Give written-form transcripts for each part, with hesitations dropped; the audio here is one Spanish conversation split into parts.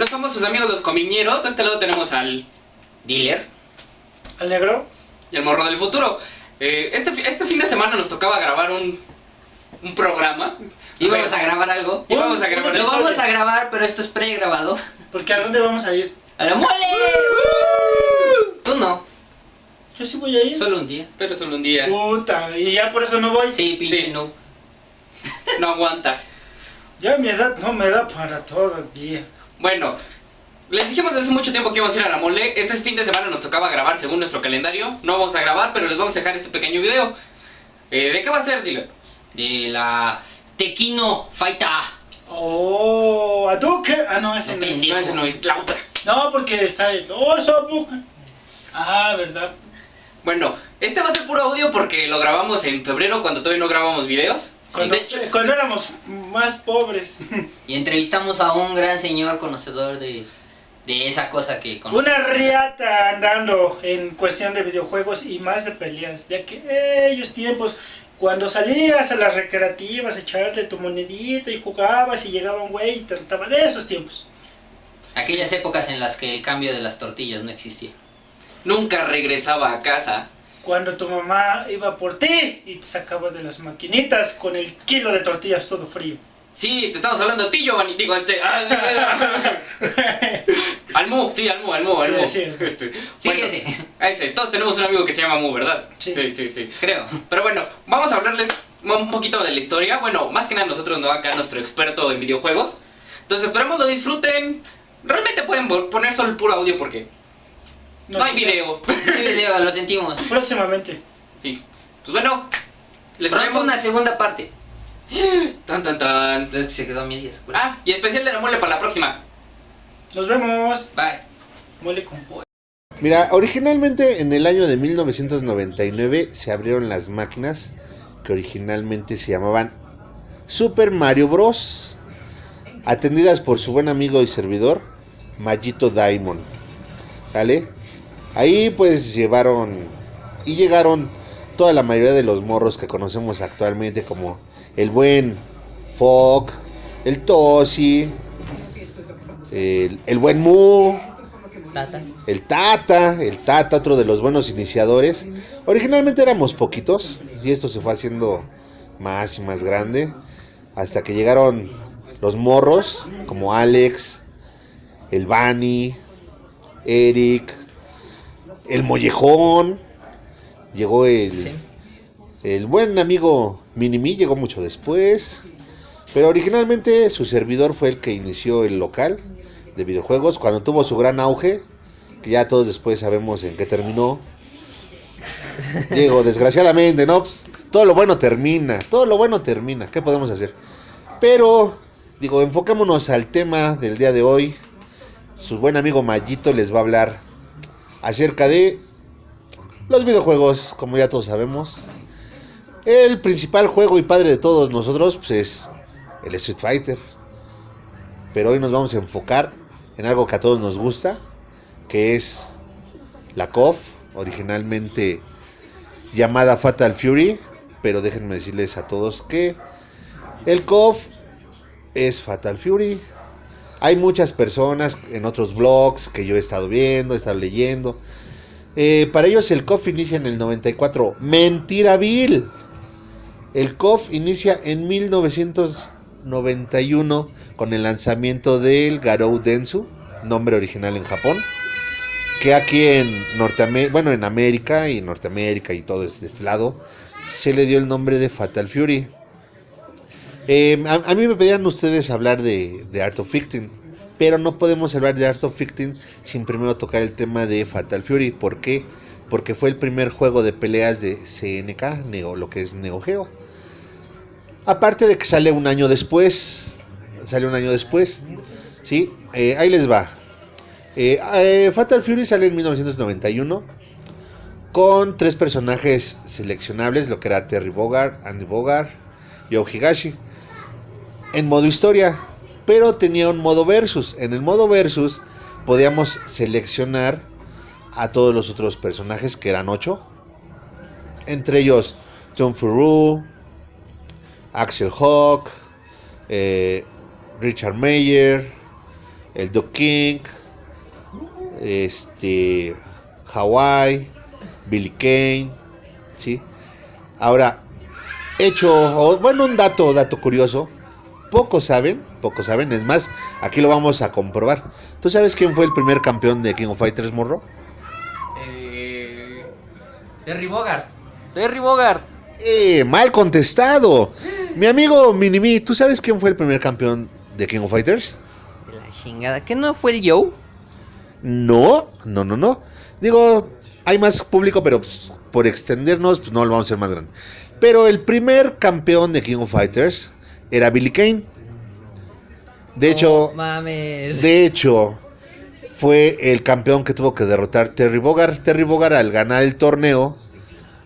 Pero somos sus amigos los comiñeros. De este lado tenemos al dealer, ¿Al negro? y al morro del futuro. Este fin de semana nos tocaba grabar un programa. Íbamos a grabar algo. Íbamos a grabar Lo eso. vamos a grabar, pero esto es pregrabado. Porque ¿a dónde vamos a ir? ¡A la mole! Tú no, Yo sí voy a ir. solo un día. Pero solo un día. Puta, y ya por eso no voy. Sí, pinche Sí. no. No aguanta. Ya mi edad no me da para todo el día. Bueno, les dijimos desde hace mucho tiempo que íbamos a ir a la mole. Este fin de semana nos tocaba grabar según nuestro calendario. No vamos a grabar, pero les vamos a dejar este pequeño video. ¿De qué va a ser, dealer? De la Tequino Faita. Oh, ¿a tú qué? Ah, no, ese No, no es. pendejo. No, ese no es la otra. No, porque está el... Oh, eso, ah, ¿verdad? Bueno, este va a ser puro audio porque lo grabamos en febrero cuando todavía no grabamos videos. Cuando, De hecho, cuando éramos más pobres. Y entrevistamos a un gran señor conocedor de esa cosa que conoce. Una riata andando en cuestión de videojuegos y más de peleas. De aquellos tiempos, cuando salías a las recreativas, echarte tu monedita y jugabas y llegaba un güey y te trataba de esos tiempos. Aquellas épocas en las que el cambio de las tortillas no existía. nunca regresaba a casa. Cuando tu mamá iba por ti y te sacaba de las maquinitas con el kilo de tortillas todo frío. Sí, te estamos hablando a ti, Giovanni. Digo, Almu, sí, Almu. Sí. Sí, ese. Ese. Todos tenemos un amigo que se llama Mu, ¿verdad? Sí. Sí. Creo. Pero bueno, vamos a hablarles un poquito de la historia. Bueno, más que nada nosotros, no acá, nuestro experto en videojuegos. Entonces esperemos lo disfruten. Realmente pueden poner solo el puro audio porque no hay video. Sí, video, lo sentimos. Próximamente. Sí. Pues bueno, les Pronto traemos una segunda parte. Tan. Pero es que se quedó a medias. Ah, y especial de la mole para la próxima. Nos vemos. Bye. Mole con pollo. Mira, originalmente en el año de 1999 se abrieron las máquinas que originalmente se llamaban Super Mario Bros. Atendidas por su buen amigo y servidor, Majito Diamond. ¿Sale? Ahí pues llegaron toda la mayoría de los morros que conocemos actualmente, como el buen Fog, el Toshi, el buen Mu, Tata. el Tata, otro de los buenos iniciadores. Originalmente éramos poquitos y esto se fue haciendo más y más grande hasta que llegaron los morros como Alex, el Bani, Eric, el Mollejón, llegó el buen amigo Minimi, llegó mucho después, pero originalmente su servidor fue el que inició el local de videojuegos cuando tuvo su gran auge, que ya todos después sabemos en qué terminó. Digo, desgraciadamente, ¿no? Pues, todo lo bueno termina, ¿qué podemos hacer? Pero, digo, enfoquémonos al tema del día de hoy. Su buen amigo Mayito les va a hablar acerca de los videojuegos, como ya todos sabemos. El principal juego y padre de todos nosotros pues, es el Street Fighter. Pero hoy nos vamos a enfocar en algo que a todos nos gusta, que es la KOF, originalmente llamada Fatal Fury. Pero déjenme decirles a todos que el KOF es Fatal Fury. Hay muchas personas en otros blogs que yo he estado viendo, he estado leyendo. Para ellos el KOF inicia en el 94. Mentira vil. El KOF inicia en 1991 con el lanzamiento del Garou Densu, nombre original en Japón, que aquí en en América y Norteamérica y todo de este lado se le dio el nombre de Fatal Fury. A mí me pedían ustedes hablar de Art of Fighting, pero no podemos hablar de Art of Fighting sin primero tocar el tema de Fatal Fury. ¿Por qué? Porque fue el primer juego de peleas de CNK, lo que es Neo Geo. Aparte de que sale un año después. ¿Sí? Ahí les va. Fatal Fury sale en 1991 con 3 personajes seleccionables, lo que era Terry Bogard, Andy Bogard y Joe Higashi, en modo historia, pero tenía un modo versus. En el modo versus podíamos seleccionar a todos los otros personajes, que eran 8, entre ellos Tom Furue, Axel Hawk, Richard Mayer, el Duke King, Hawaii, Billy Kane, ¿sí? Ahora, un dato curioso, pocos saben, es más, aquí lo vamos a comprobar. ¿Tú sabes quién fue el primer campeón de King of Fighters, morro? Terry Bogard. Mal contestado. Mi amigo Minimi, ¿tú sabes quién fue el primer campeón de King of Fighters? De la chingada. ¿Qué no fue el Joe? No. Digo, hay más público, pero pues, por extendernos, pues no lo vamos a hacer más grande. Pero el primer campeón de King of Fighters era Billy Kane. De hecho, fue el campeón que tuvo que derrotar Terry Bogard. Terry Bogard, al ganar el torneo,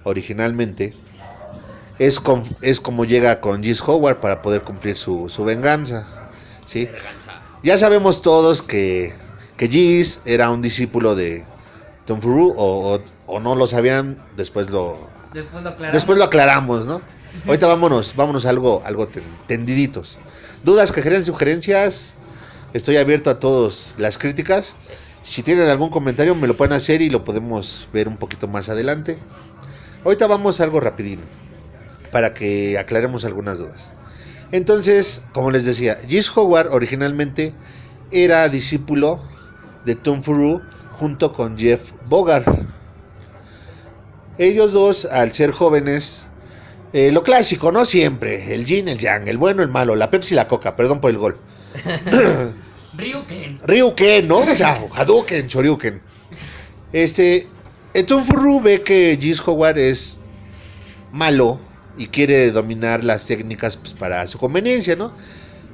originalmente, es como llega con Geese Howard para poder cumplir su venganza. ¿Sí? Ya sabemos todos que Geese era un discípulo de Tom Furu, o no lo sabían, después lo aclaramos, ¿no? Ahorita vámonos a algo tendiditos. Dudas, quejeres, sugerencias, estoy abierto a todas las críticas. Si tienen algún comentario me lo pueden hacer y lo podemos ver un poquito más adelante. Ahorita vamos a algo rapidín, para que aclaremos algunas dudas. Entonces, como les decía, Geese Howard originalmente era discípulo de Tom Furu junto con Jeff Bogard. Ellos dos, al ser jóvenes, lo clásico, ¿no? Siempre, el yin, el yang, el bueno, el malo, la Pepsi y la Coca, perdón por el gol. Ryuken, ¿no? O sea, Hadouken, Shoryuken. Tom Furu ve que Geese Howard es malo y quiere dominar las técnicas, pues, para su conveniencia, ¿no?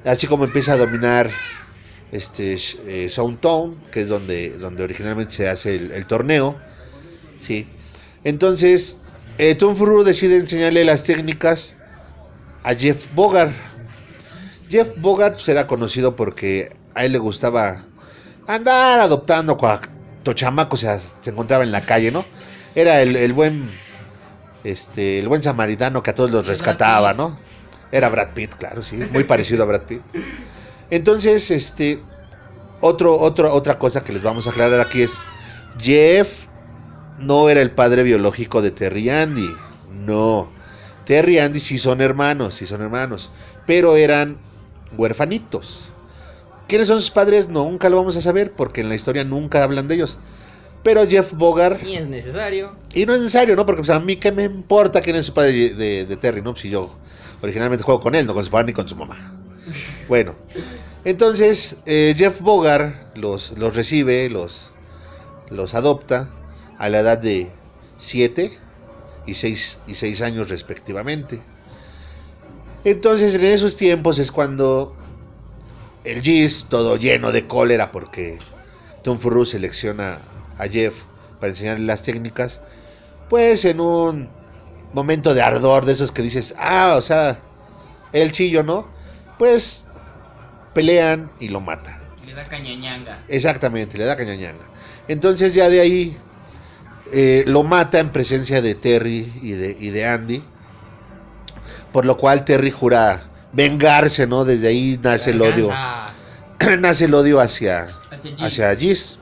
Así como empieza a dominar Soundtown, que es donde originalmente se hace el torneo, ¿sí? Entonces, Tom Furu decide enseñarle las técnicas a Jeff Bogard. Jeff Bogard pues, era conocido porque a él le gustaba andar adoptando cuando chamaco, o sea, se encontraba en la calle, ¿no? Era el buen samaritano que a todos los rescataba, ¿no? Era Brad Pitt, claro, sí, muy parecido a Brad Pitt. Entonces, otra cosa que les vamos a aclarar aquí es, Jeff no era el padre biológico de Terry y Andy, no. Terry y Andy sí son hermanos, pero eran huerfanitos. ¿Quiénes son sus padres? No, nunca lo vamos a saber, porque en la historia nunca hablan de ellos. Pero Jeff Bogard... Y es necesario. Y no es necesario, ¿no? Porque pues, a mí qué me importa quién es su padre de Terry, ¿no? Si yo originalmente juego con él, no con su padre ni con su mamá. Bueno, entonces Jeff Bogard los recibe, los adopta a la edad de 7 y 6 años respectivamente. Entonces en esos tiempos es cuando el Geese, todo lleno de cólera porque Tom Furu selecciona a Jeff para enseñarle las técnicas, pues en un momento de ardor de esos que dices, o sea, el chillo, ¿no? Pues pelean y lo mata. Le da cañañanga. Exactamente, le da cañañanga. Entonces ya de ahí lo mata en presencia de Terry y de Andy, por lo cual Terry jura vengarse, ¿no? Desde ahí nace el odio. Nace el odio hacia Geese.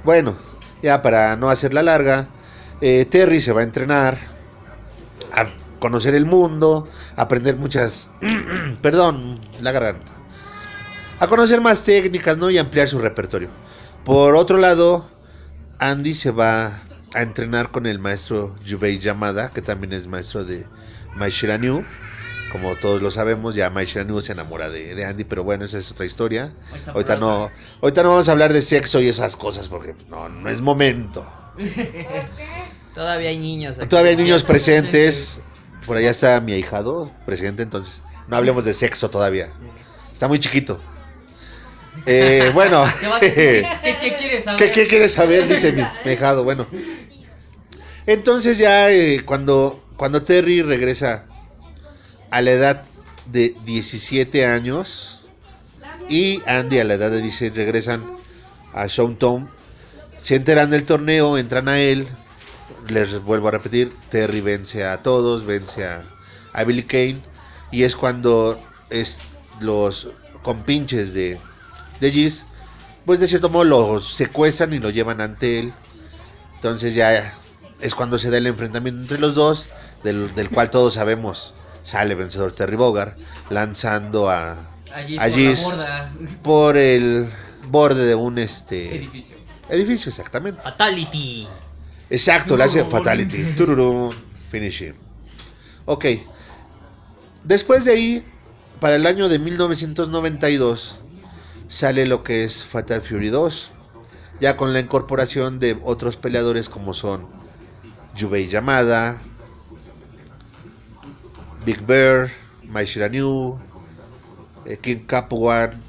Bueno, ya para no hacerla larga, Terry se va a entrenar, a conocer el mundo, a aprender muchas... perdón, la garganta. A conocer más técnicas, ¿no? Y ampliar su repertorio. Por otro lado, Andy se va a entrenar con el maestro Yubei Yamada, que también es maestro de Mai Shiranui. Como todos lo sabemos, ya Mai Shiranui se enamora de Andy, pero bueno, esa es otra historia. Ahorita no vamos a hablar de sexo y esas cosas porque no es momento. Todavía hay niños aquí. Todavía hay niños presentes. Por allá está mi ahijado presente, entonces no hablemos de sexo todavía. Está muy chiquito. Bueno. ¿Qué quieres saber? ¿Qué quieres saber? Dice mi ahijado. Bueno. Entonces ya cuando Terry regresa a la edad de 17 años y Andy a la edad de 16 regresan a Soundtown, se enteran del torneo, entran a él. Les vuelvo a repetir, Terry vence a todos, vence a Billy Kane, y es cuando los compinches de de Geese, pues de cierto modo lo secuestran y lo llevan ante él. Entonces ya es cuando se da el enfrentamiento entre los dos, del cual todos sabemos sale vencedor Terry Bogard, lanzando a Geese por el borde de un edificio, exactamente. Fatality. Exacto, le hace Fatality. Tururú, finishing. Ok. Después de ahí, para el año de 1992, sale lo que es Fatal Fury 2. Ya con la incorporación de otros peleadores como son Yubei Yamada, Big Bear, Mai Shiranui, King Capuan.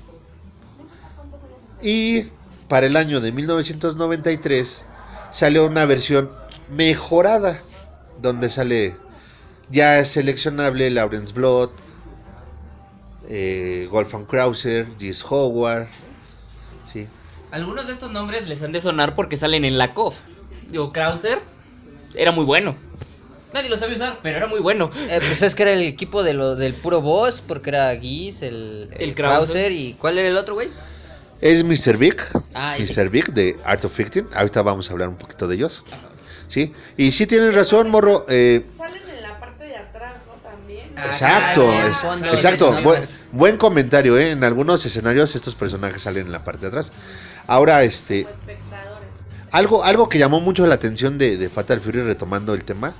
Y para el año de 1993 salió una versión mejorada, donde sale ya seleccionable Lawrence Blood, Wolfgang Krauser, Geese Howard. ¿Sí? Algunos de estos nombres les han de sonar porque salen en la KOF. Digo, Krauser era muy bueno. Nadie lo sabe usar, pero era muy bueno. Pues es que era el equipo del puro boss, porque era Geese, el Krauser. ¿Y cuál era el otro, güey? Es Mr. Big, Ese. Mr. Big de Art of Fighting. Ahorita vamos a hablar un poquito de ellos. ¿Sí? Y sí tienes razón, morro. Salen en la parte de atrás, ¿no? También. Exacto, fondo, exacto. Buen comentario, ¿eh? En algunos escenarios estos personajes salen en la parte de atrás. Ahora, Como espectadores. algo que llamó mucho la atención de Fatal Fury, retomando el tema,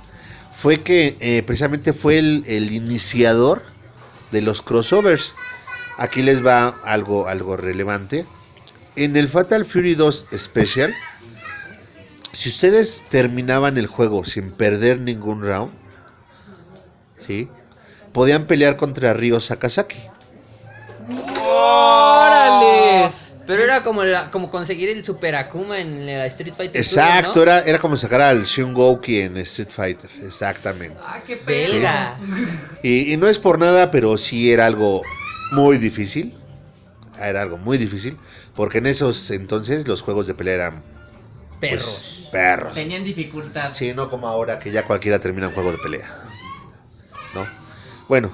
fue que precisamente fue el iniciador de los crossovers. Aquí les va algo relevante. En el Fatal Fury 2 Special, si ustedes terminaban el juego sin perder ningún round, ¿sí?, podían pelear contra Ryo Sakazaki. ¡Órale! Pero era como conseguir el Super Akuma en la Street Fighter. Exacto, ¿no? era como sacar al Shun Gouki en Street Fighter. Exactamente. ¡Ah, qué Belga. Y no es por nada, pero sí era algo muy difícil. Era algo muy difícil. Porque en esos entonces los juegos de pelea eran Perros. pues, perros. Tenían dificultad. Sí, no como ahora que ya cualquiera termina un juego de pelea. ¿No? Bueno.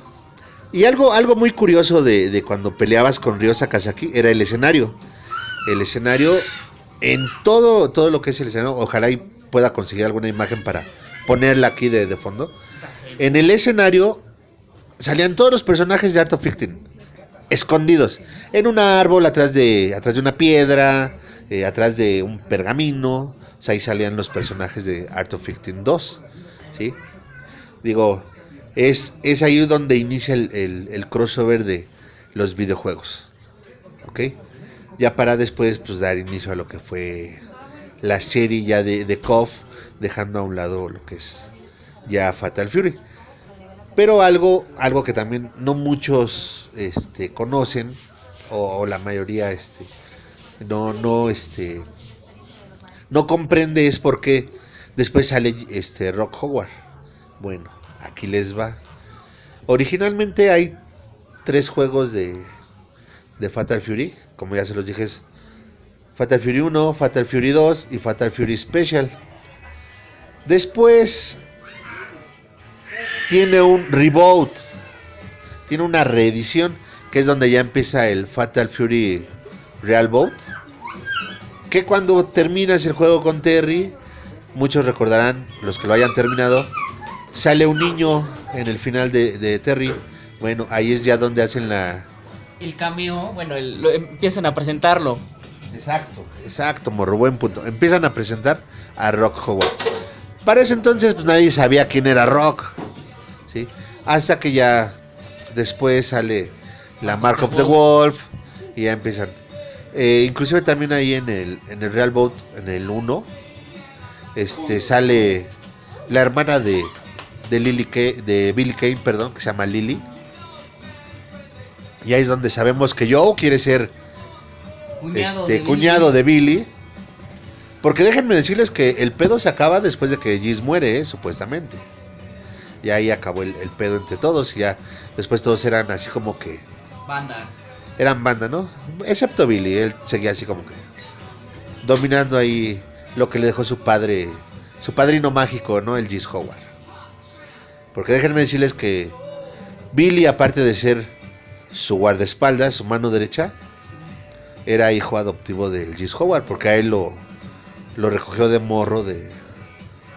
Y algo muy curioso de cuando peleabas con Ryo Sakazaki era el escenario. El escenario, en todo lo que es el escenario, ojalá y pueda conseguir alguna imagen para ponerla aquí de fondo. En el escenario salían todos los personajes de Art of Fighting, escondidos en un árbol, atrás de una piedra, atrás de un pergamino. O sea, ahí salían los personajes de Art of Fighting 2, ¿sí? Digo, es ahí donde inicia el crossover de los videojuegos, ¿ok? Ya para después pues dar inicio a lo que fue la serie ya de KOF, dejando a un lado lo que es ya Fatal Fury. Pero algo que también no muchos conocen, o la mayoría no comprende, es porque después sale Rock Howard. Bueno, aquí les va. Originalmente hay 3 juegos de Fatal Fury, como ya se los dije, es Fatal Fury 1, Fatal Fury 2 y Fatal Fury Special. Después tiene un reboot, tiene una reedición, que es donde ya empieza el Fatal Fury Real Bout, que cuando terminas el juego con Terry, muchos recordarán, los que lo hayan terminado, sale un niño en el final de Terry. Bueno, ahí es ya donde hacen el cameo, bueno, empiezan a presentarlo. Exacto, morro, buen punto. Empiezan a presentar a Rock Howard. Para ese entonces pues nadie sabía quién era Rock, ¿sí? Hasta que ya después sale la Mark of the Wolf y ya empiezan. Inclusive también ahí en el Real Bout, en el 1, sale la hermana de Billy Kane, perdón, que se llama Lily. Y ahí es donde sabemos que Joe quiere ser cuñado de Billy. Porque déjenme decirles que el pedo se acaba después de que Geese muere, supuestamente. Y ahí acabó el pedo entre todos. Y ya después todos eran así como que eran banda, ¿no? Excepto Billy, él seguía así como que dominando ahí lo que le dejó su padre, su padrino mágico, ¿no? El Geese Howard. Porque déjenme decirles que Billy, aparte de ser su guardaespaldas, su mano derecha, era hijo adoptivo del Geese Howard, porque a él lo recogió de morro de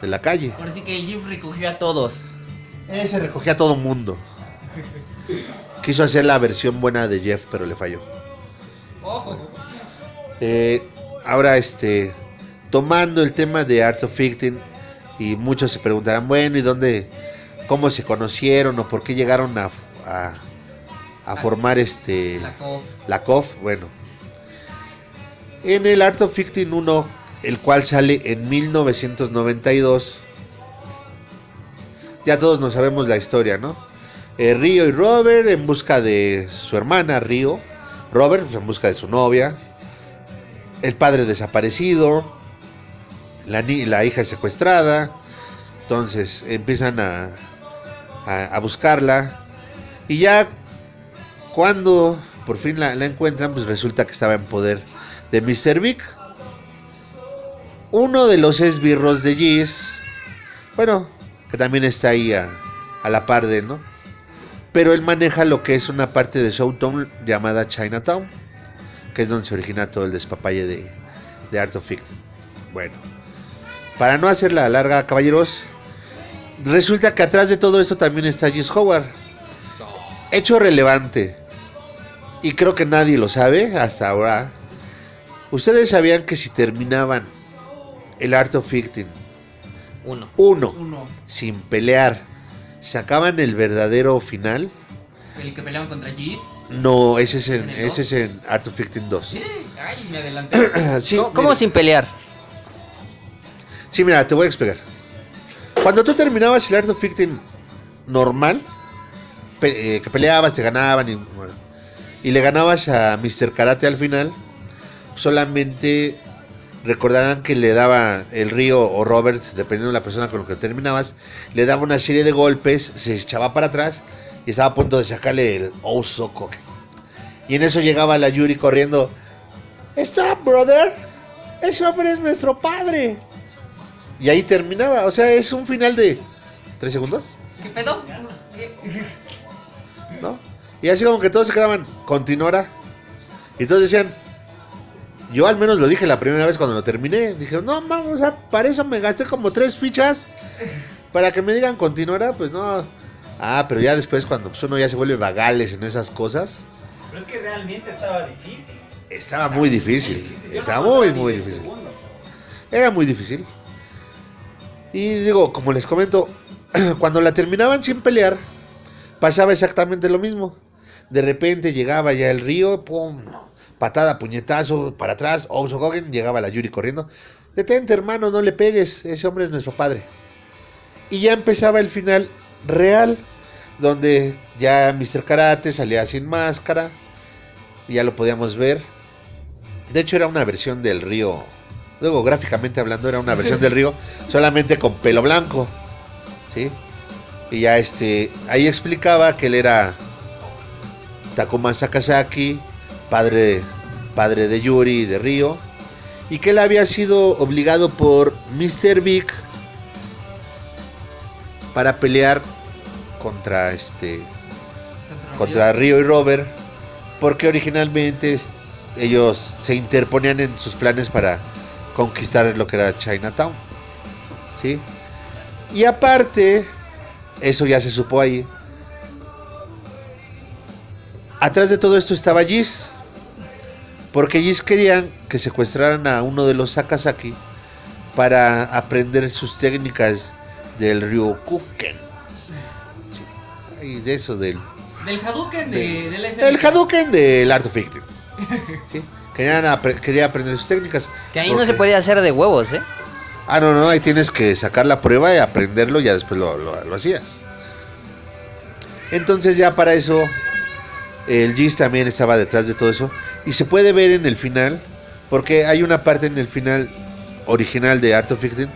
la calle. Ahora sí que el Jeff recogió a todos. Se recogía a todo mundo. Quiso hacer la versión buena de Jeff, pero le falló. Ojo. Ahora, tomando el tema de Art of Fighting, y muchos se preguntarán, bueno, ¿y cómo se conocieron o por qué llegaron a formar la KOF? Bueno, en el Art of Fighting 1, el cual sale en 1992, ya todos nos sabemos la historia, ¿no? Ryo y Robert en busca de su hermana Robert en busca de su novia, el padre desaparecido, la hija secuestrada. Entonces empiezan a buscarla, y ya cuando por fin la encuentran, pues resulta que estaba en poder de Mr. Big, uno de los esbirros de Geese, bueno, que también está ahí a la par de él, ¿no? Pero él maneja lo que es una parte de Showtown llamada Chinatown, que es donde se origina todo el despapalle de Art of Fighting. Bueno, para no hacerla larga, caballeros, resulta que atrás de todo esto también está Geese Howard. Hecho relevante, y creo que nadie lo sabe hasta ahora. ¿Ustedes sabían que si terminaban el Art of Fighting 1 sin pelear, sacaban el verdadero final? ¿El que peleaban contra Geese? No, ese es en Art of Fighting 2. Ay, me adelanté. Sí, ¿Cómo sin pelear? Sí, mira, te voy a explicar. Cuando tú terminabas el Art of Fighting normal, que peleabas, te ganaban y le ganabas a Mr. Karate al final, solamente recordarán que le daba el Ryo o Robert, dependiendo de la persona con la que terminabas, le daba una serie de golpes, se echaba para atrás y estaba a punto de sacarle el Ousokoke. Y en eso llegaba la Yuri corriendo. "Stop, brother, ese hombre es nuestro padre". Y ahí terminaba, o sea, es un final de 3 segundos, ¿Qué pedo? ¿no? Y así como que todos se quedaban, "Continuará". Y todos decían, yo al menos lo dije la primera vez cuando lo terminé, dije, no, vamos, o sea, para eso me gasté como 3 fichas, para que me digan "continuará", pues no. Pero ya después cuando pues, uno ya se vuelve vagales en esas cosas. Pero es que realmente estaba difícil. Estaba muy difícil. Yo Estaba no pasaba muy, muy ni el difícil. segundo. Era muy difícil. Y digo, como les comento, cuando la terminaban sin pelear, pasaba exactamente lo mismo. De repente llegaba ya el Ryo, pum, patada, puñetazo, para atrás, Ousokogen, llegaba la Yuri corriendo. "Detente, hermano, no le pegues, ese hombre es nuestro padre". Y ya empezaba el final real, donde ya Mr. Karate salía sin máscara, y ya lo podíamos ver. De hecho era una versión del Ryo, luego gráficamente hablando era una versión del Ryo, solamente con pelo blanco, ¿sí? Y ya ahí explicaba que él era Takuma Sakazaki, padre de Yuri y de Ryo, y que él había sido obligado por Mr. Big para pelear contra Ryo y Robert, porque originalmente ellos se interponían en sus planes para conquistar lo que era Chinatown, ¿sí? Y aparte, eso ya se supo ahí, atrás de todo esto estaba Geese, porque Geese querían que secuestraran a uno de los Sakazaki para aprender sus técnicas del Ryokuken, sí, y de eso del Hadouken del el Hadouken del Art of Fighting, ¿sí? Quería aprender sus técnicas. Que ahí no se podía hacer de huevos, ¿eh? No, ahí tienes que sacar la prueba y aprenderlo, ya después lo hacías. Entonces ya para eso el Geese también estaba detrás de todo eso, y se puede ver en el final, porque hay una parte en el final original de Art of Fighting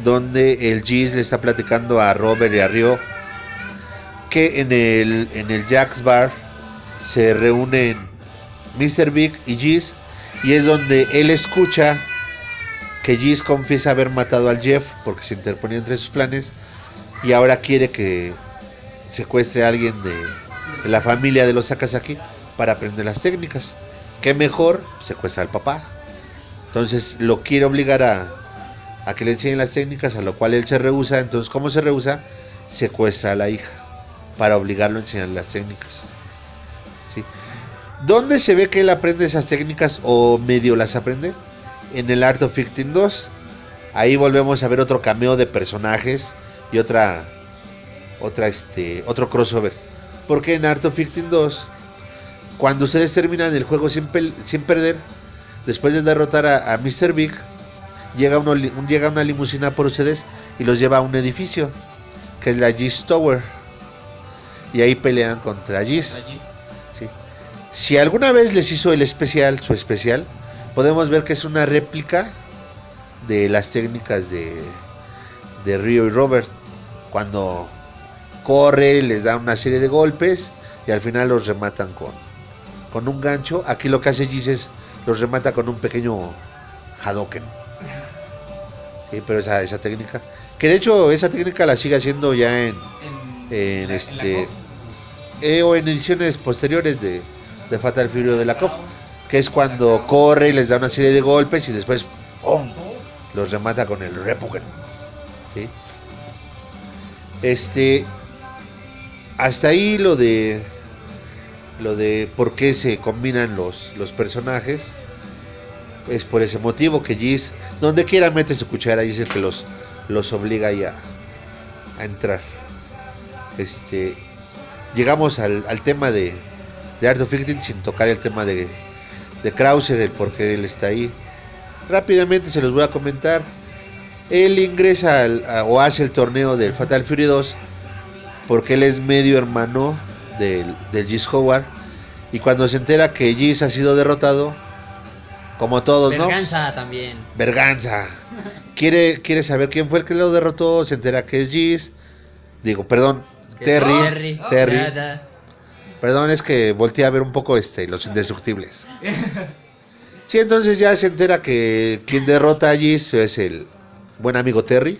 donde el Geese le está platicando a Robert y a Ryo que en el Jack's Bar se reúnen Mr. Big y Geese, y es donde él escucha que Geese confiesa haber matado al Jeff porque se interponía entre sus planes, y ahora quiere que secuestre a alguien de la familia de los Sakazaki para aprender las técnicas. ¿Qué mejor? Secuestra al papá. Entonces lo quiere obligar a que le enseñen las técnicas, a lo cual él se rehúsa. Entonces, ¿cómo se rehúsa? Secuestra a la hija para obligarlo a enseñar las técnicas. ¿Sí? ¿Dónde se ve que él aprende esas técnicas o medio las aprende? En el Art of Fighting 2. Ahí volvemos a ver otro cameo de personajes y otro crossover. Porque en Art of Fighting 2, cuando ustedes terminan el juego sin perder, después de derrotar a Mr. Big, llega una limusina por ustedes y los lleva a un edificio, que es la Geese Tower. Y ahí pelean contra Geese. ¿Sí? Si alguna vez les hizo su especial, podemos ver que es una réplica de las técnicas de Ryo y Robert. Cuando corre, les da una serie de golpes y al final los rematan con un gancho. Aquí lo que hace Geese es los remata con un pequeño Hadoken. Sí, pero esa técnica, que de hecho esa técnica la sigue haciendo ya en ediciones posteriores de Fatal Fury de la KOF, que es cuando corre y les da una serie de golpes y después ¡pum!, los remata con el Reppuken. ¿Sí? Hasta ahí lo de por qué se combinan los personajes. Es por ese motivo que Geese, donde quiera mete su cuchara, y es el que los obliga ahí a entrar. Llegamos al tema de Art of Fighting sin tocar el tema de Krauser, el por qué él está ahí. Rápidamente se los voy a comentar. Él ingresa o hace el torneo del Fatal Fury 2 porque él es medio hermano del Geese Howard, y cuando se entera que Geese ha sido derrotado, como todos, Berganza también. Berganza. Quiere saber quién fue el que lo derrotó. Se entera que es Geese. Terry. Perdón, es que volteé a ver un poco Los Indestructibles. Sí, entonces ya se entera que quien derrota a Geese es el buen amigo Terry.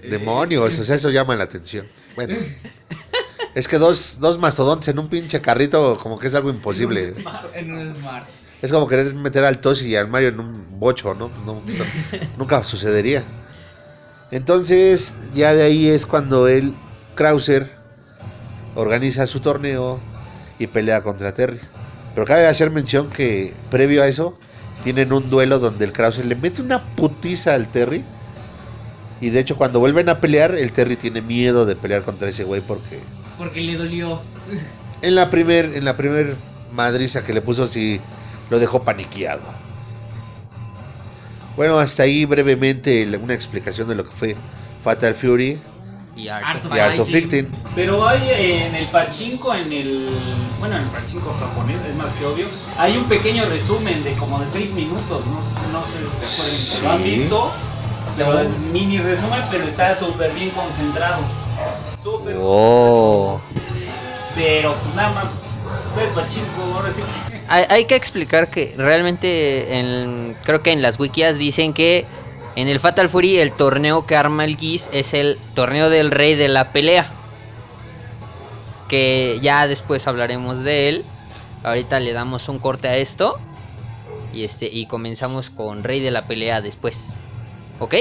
Demonios, o sea, eso llama la atención. Bueno, es que dos mastodontes en un pinche carrito, como que es algo imposible. En un Smart. Es como querer meter al Toshi y al Mario en un bocho, ¿no? Nunca sucedería. Entonces, ya de ahí es cuando Krauser organiza su torneo y pelea contra Terry. Pero cabe hacer mención que previo a eso tienen un duelo donde el Krauser le mete una putiza al Terry. Y de hecho, cuando vuelven a pelear, el Terry tiene miedo de pelear contra ese güey porque le dolió. En la primer madriza que le puso, sí lo dejó paniqueado. Bueno, hasta ahí brevemente una explicación de lo que fue Fatal Fury y Art of Fighting. Pero hay en el pachinko, en el pachinko japonés, es más que obvio, hay un pequeño resumen de como de 6 minutos, no sé si se acuerdan, Sí. ¿lo han visto? Pero el mini resumen, pero está súper bien concentrado. Súper pero pues nada más, pues pachinko, ahora sí que... Hay que explicar que realmente creo que en las wikis dicen que en el Fatal Fury el torneo que arma el Geese es el torneo del rey de la pelea, que ya después hablaremos de él. Ahorita le damos un corte a esto y comenzamos con rey de la pelea después, ¿ok?